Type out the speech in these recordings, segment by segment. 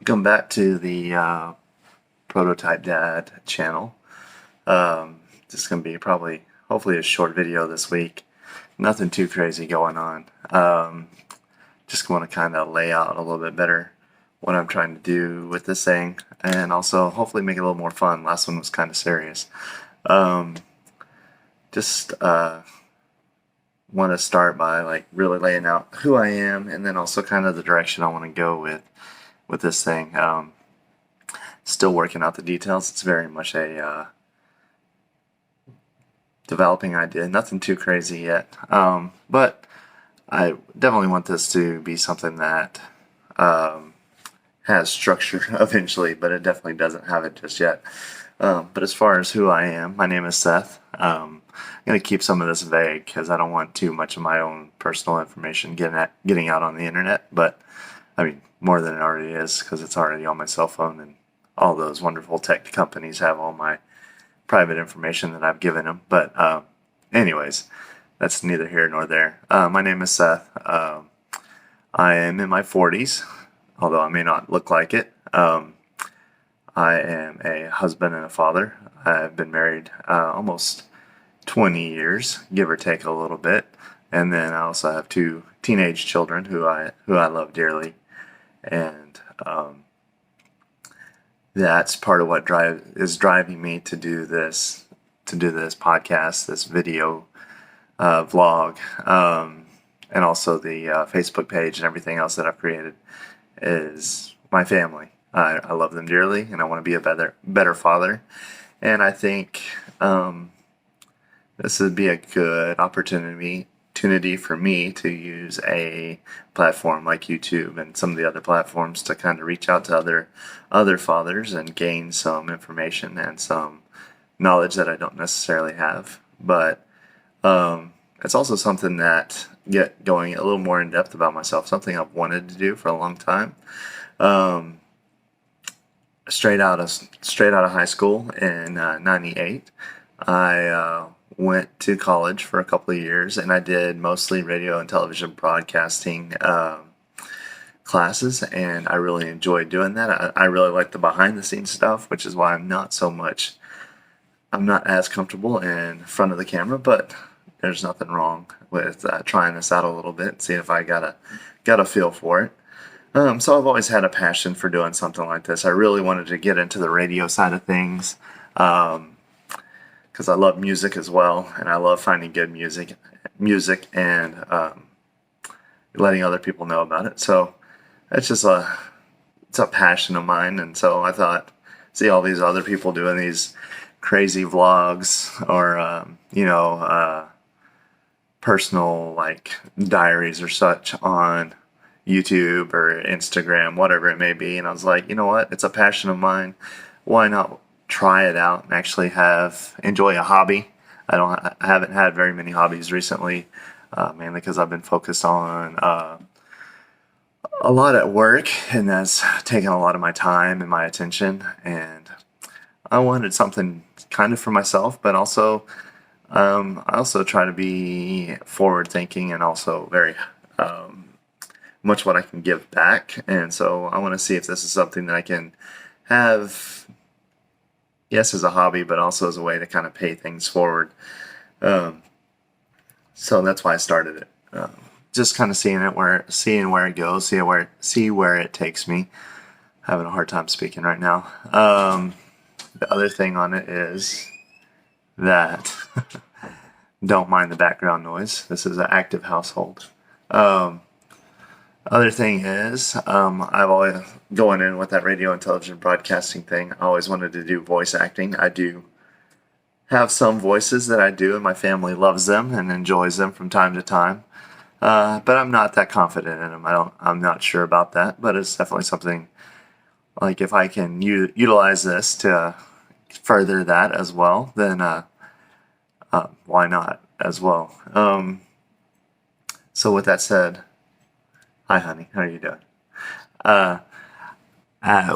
Welcome back to the PrototypeDad channel. This is going to be hopefully a short video this week. Nothing too crazy going on. Just want to kind of lay out a little bit better what I'm trying to do with this thing, and also hopefully make it a little more fun. Last one was kind of serious. Just want to start by really laying out who I am, and then also kind of the direction I want to go with this thing. Still working out the details. It's very much a developing idea. Nothing too crazy yet. But I definitely want this to be something that has structure eventually, but it definitely doesn't have it just yet. But as far as who I am, my name is Seth. I'm going to keep some of this vague because I don't want too much of my own personal information getting out on the internet. But I mean, more than it already is, because it's already on my cell phone, and all those wonderful tech companies have all my private information that I've given them. But anyways, that's neither here nor there. My name is Seth. I am in my 40s, although I may not look like it. I am a husband and a father. I've been married almost 20 years, give or take a little bit. And then I also have two teenage children who I love dearly. And that's part of what is driving me to do this podcast, this video vlog, and also the Facebook page and everything else that I've created is my family. I love them dearly, and I want to be a better father. And I think this would be a good opportunity for me to use a platform like YouTube and some of the other platforms to kind of reach out to other fathers and gain some information and some knowledge that I don't necessarily have. But it's also something that get going a little more in depth about myself, something I've wanted to do for a long time. Straight out of high school in '98, I went to college for a couple of years, and I did mostly radio and television broadcasting classes, and I really enjoyed doing that. I really like the behind the scenes stuff, which is why I'm not as comfortable in front of the camera, but there's nothing wrong with trying this out a little bit, see if I got a feel for it. So I've always had a passion for doing something like this. I really wanted to get into the radio side of things, because I love music as well, and I love finding good music and letting other people know about it. So it's a passion of mine, and so I thought, see all these other people doing these crazy vlogs or personal diaries or such on YouTube or Instagram, whatever it may be, and I was like, you know what? It's a passion of mine. Why not try it out and actually enjoy a hobby? I haven't had very many hobbies recently, mainly because I've been focused on a lot at work, and that's taken a lot of my time and my attention. And I wanted something kind of for myself, but also I also try to be forward thinking and also very much what I can give back. And so I want to see if this is something that I can have, yes, as a hobby, but also as a way to kind of pay things forward. So that's why I started it. Just kind of seeing where it goes, see where it takes me. Having a hard time speaking right now. The other thing on it is that don't mind the background noise. This is an active household. Other thing is, I've always, going in with that radio and television broadcasting thing, I always wanted to do voice acting. I do have some voices that I do, and my family loves them and enjoys them from time to time. But I'm not that confident in them. I'm not sure about that, but it's definitely something, like if I can utilize this to further that as well, then why not as well? So with that said, hi, honey. How are you doing?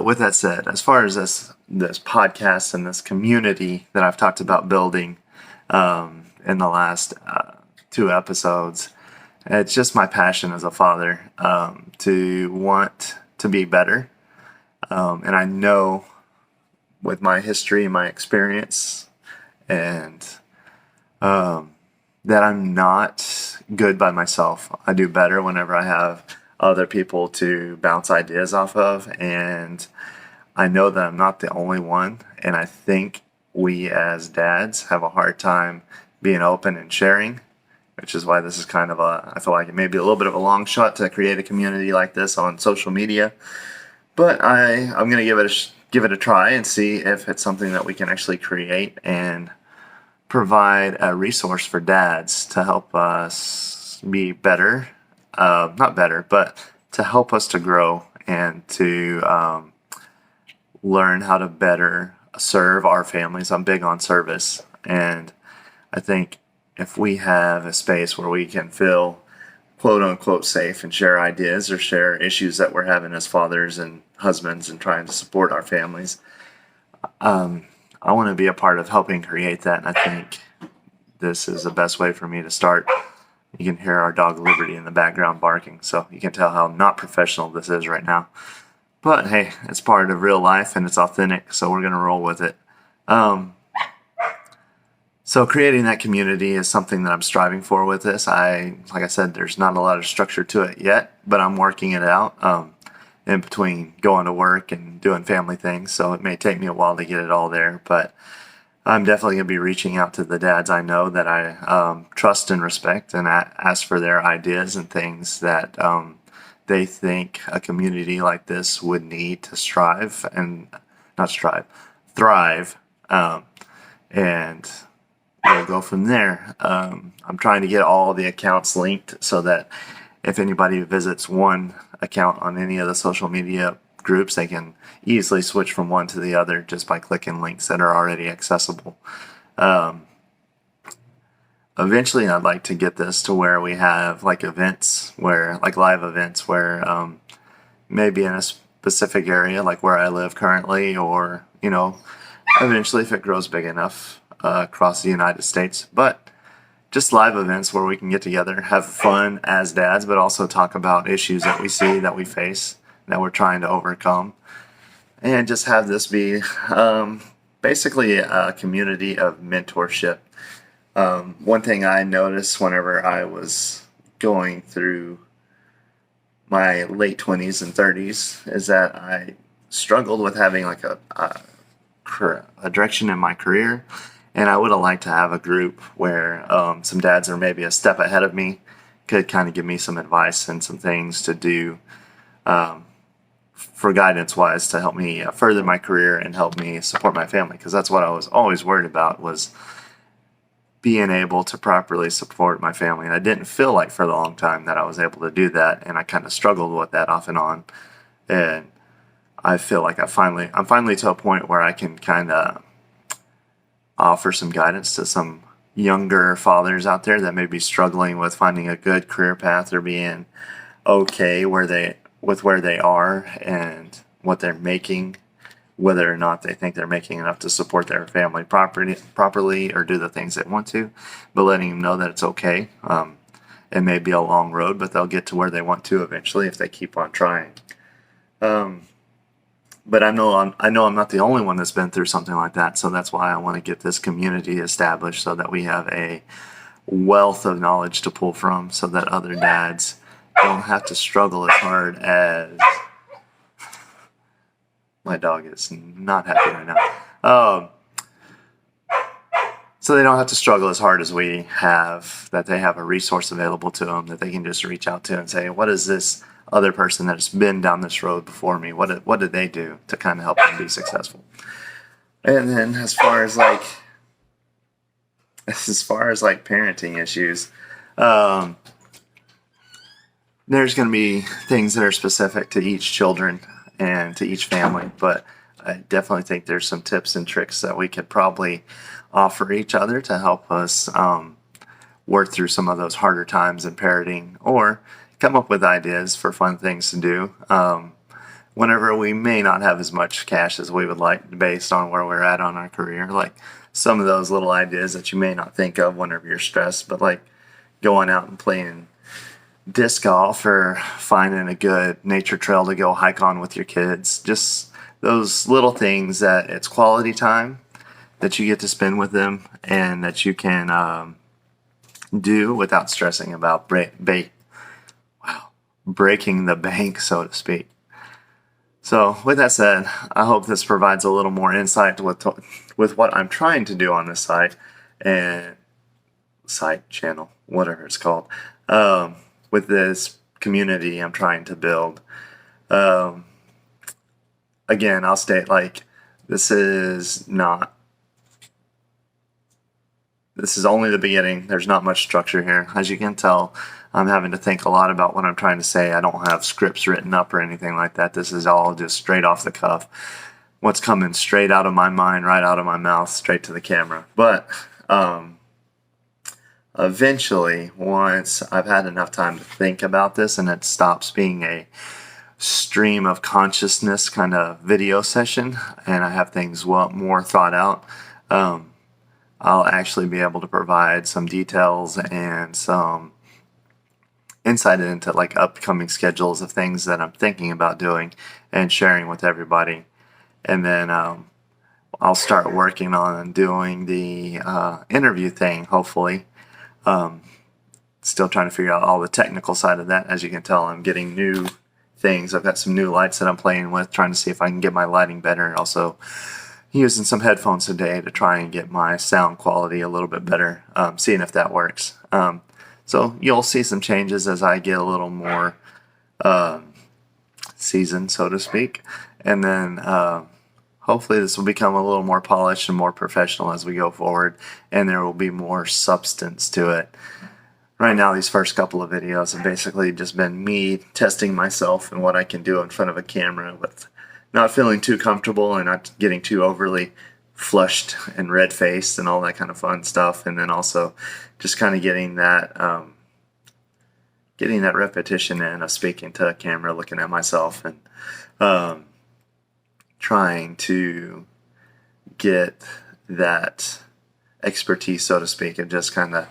With that said, as far as this podcast and this community that I've talked about building in the last 2 episodes, it's just my passion as a father to want to be better And I know with my history, my experience, and that I'm not good by myself. I do better whenever I have other people to bounce ideas off of, and I know that I'm not the only one. And I think we as dads have a hard time being open and sharing, which is why this is kind of I feel like it may be a little bit of a long shot to create a community like this on social media. But I'm going to give it a try and see if it's something that we can actually create and provide a resource for dads to help us be better, not better, but to help us to grow and to learn how to better serve our families. I'm big on service, and I think if we have a space where we can feel quote unquote safe and share ideas or share issues that we're having as fathers and husbands and trying to support our families, I want to be a part of helping create that. And I think this is the best way for me to start. You can hear our dog Liberty in the background barking, so you can tell how not professional this is right now. But hey, it's part of real life and it's authentic, so we're going to roll with it. So creating that community is something that I'm striving for with this. Like I said, there's not a lot of structure to it yet, but I'm working it out in between going to work and doing family things. So it may take me a while to get it all there, but I'm definitely going to be reaching out to the dads I know that I trust and respect, and ask for their ideas and things that they think a community like this would need to thrive. And we'll go from there. I'm trying to get all the accounts linked so that if anybody visits one account on any of the social media groups, they can easily switch from one to the other just by clicking links that are already accessible. Eventually, I'd like to get this to where we have like events like live events where maybe in a specific area, like where I live currently, or, eventually if it grows big enough, across the United States. But just live events where we can get together, have fun as dads, but also talk about issues that we see, that we face, that we're trying to overcome. And just have this be basically a community of mentorship. One thing I noticed whenever I was going through my late 20s and 30s is that I struggled with having like a direction in my career. And I would have liked to have a group where some dads are maybe a step ahead of me could kind of give me some advice and some things to do for guidance-wise to help me further my career and help me support my family. Because that's what I was always worried about, was being able to properly support my family. And I didn't feel like for a long time that I was able to do that. And I kind of struggled with that off and on. And I feel like I'm finally to a point where I can kind of offer some guidance to some younger fathers out there that may be struggling with finding a good career path or being okay with where they are and what they're making, whether or not they think they're making enough to support their family properly or do the things they want to, but letting them know that it's okay. It may be a long road, but they'll get to where they want to eventually if they keep on trying. But I know I'm not the only one that's been through something like that, so that's why I want to get this community established so that we have a wealth of knowledge to pull from, so that other dads don't have to struggle as hard as my dog is not happy right now. So they don't have to struggle as hard as we have, that they have a resource available to them that they can just reach out to and say, what is this other person that's been down this road before me? What did they do to kind of help them be successful? And then as far as parenting issues, there's going to be things that are specific to each children and to each family, but I definitely think there's some tips and tricks that we could probably offer each other to help us work through some of those harder times in parenting, or come up with ideas for fun things to do whenever we may not have as much cash as we would like based on where we're at on our career. Like some of those little ideas that you may not think of whenever you're stressed, but like going out and playing disc golf or finding a good nature trail to go hike on with your kids. Just those little things that it's quality time that you get to spend with them and that you can do without stressing about breaking the bank, so to speak. So with that said, I hope this provides a little more insight with what I'm trying to do on this site and channel, whatever it's called, with this community I'm trying to build. Again, I'll state, like, this is only the beginning. There's not much structure here. As you can tell, I'm having to think a lot about what I'm trying to say. I don't have scripts written up or anything like that. This is all just straight off the cuff. What's coming straight out of my mind, right out of my mouth, straight to the camera. But eventually, once I've had enough time to think about this and it stops being a stream of consciousness kind of video session and I have things more thought out, I'll actually be able to provide some details and some insight into like upcoming schedules of things that I'm thinking about doing and sharing with everybody. And then I'll start working on doing the interview thing, hopefully. Still trying to figure out all the technical side of that. As you can tell, I'm getting new things. I've got some new lights that I'm playing with, trying to see if I can get my lighting better. Also using some headphones today to try and get my sound quality a little bit better, seeing if that works. So you'll see some changes as I get a little more seasoned, so to speak. And then hopefully this will become a little more polished and more professional as we go forward, and there will be more substance to it. Right now, these first couple of videos have basically just been me testing myself and what I can do in front of a camera with not feeling too comfortable and not getting too overly flushed and red-faced and all that kind of fun stuff. And then also just kind of getting that repetition in of speaking to a camera, looking at myself, and trying to get that expertise, so to speak, and just kind of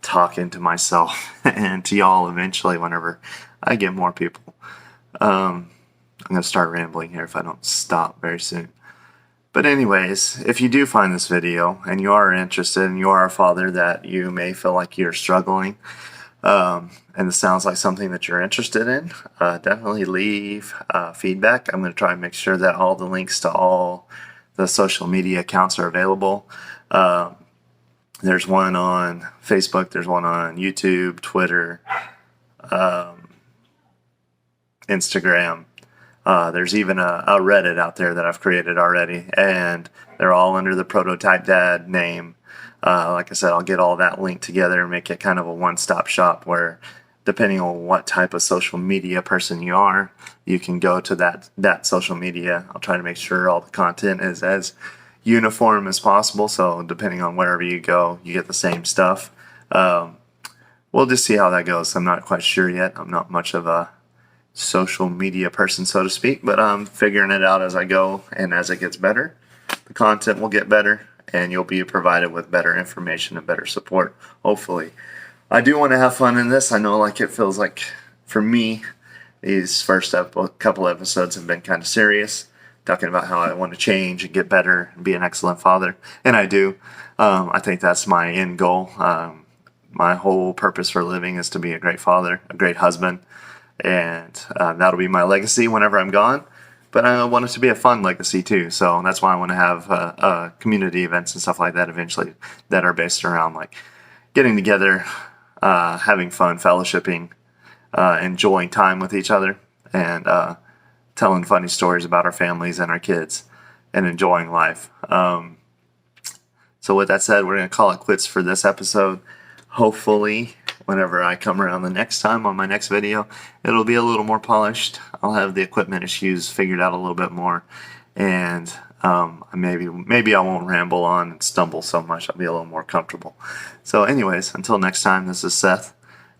talking to myself and to y'all eventually whenever I get more people. I'm going to start rambling here if I don't stop very soon. But anyways, if you do find this video and you are interested and you are a father that you may feel like you're struggling, and it sounds like something that you're interested in, definitely leave feedback. I'm going to try and make sure that all the links to all the social media accounts are available. There's one on Facebook, there's one on YouTube, Twitter, Instagram. There's even a Reddit out there that I've created already, and they're all under the PrototypeDad name. Like I said, I'll get all that linked together and make it kind of a one-stop shop where, depending on what type of social media person you are, you can go to that social media. I'll try to make sure all the content is as uniform as possible, so depending on wherever you go, you get the same stuff. We'll just see how that goes. I'm not quite sure yet. I'm not much of a social media person, so to speak, but I'm figuring it out as I go, and as it gets better, the content will get better, and you'll be provided with better information and better support, hopefully. I do want to have fun in this. I know, like, it feels like, for me, these first couple episodes have been kind of serious, talking about how I want to change and get better and be an excellent father, and I do. I think that's my end goal. My whole purpose for living is to be a great father, a great husband, and that'll be my legacy whenever I'm gone. But I want it to be a fun legacy too, so that's why I want to have community events and stuff like that eventually that are based around like getting together, having fun, fellowshipping, enjoying time with each other, and telling funny stories about our families and our kids, and enjoying life. So with that said, we're going to call it quits for this episode. Hopefully, whenever I come around the next time on my next video, it'll be a little more polished. I'll have the equipment issues figured out a little bit more, and maybe I won't ramble on and stumble so much. I'll be a little more comfortable. So anyways, until next time, this is Seth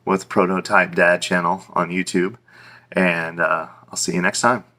with Prototype Dad channel on YouTube, and I'll see you next time.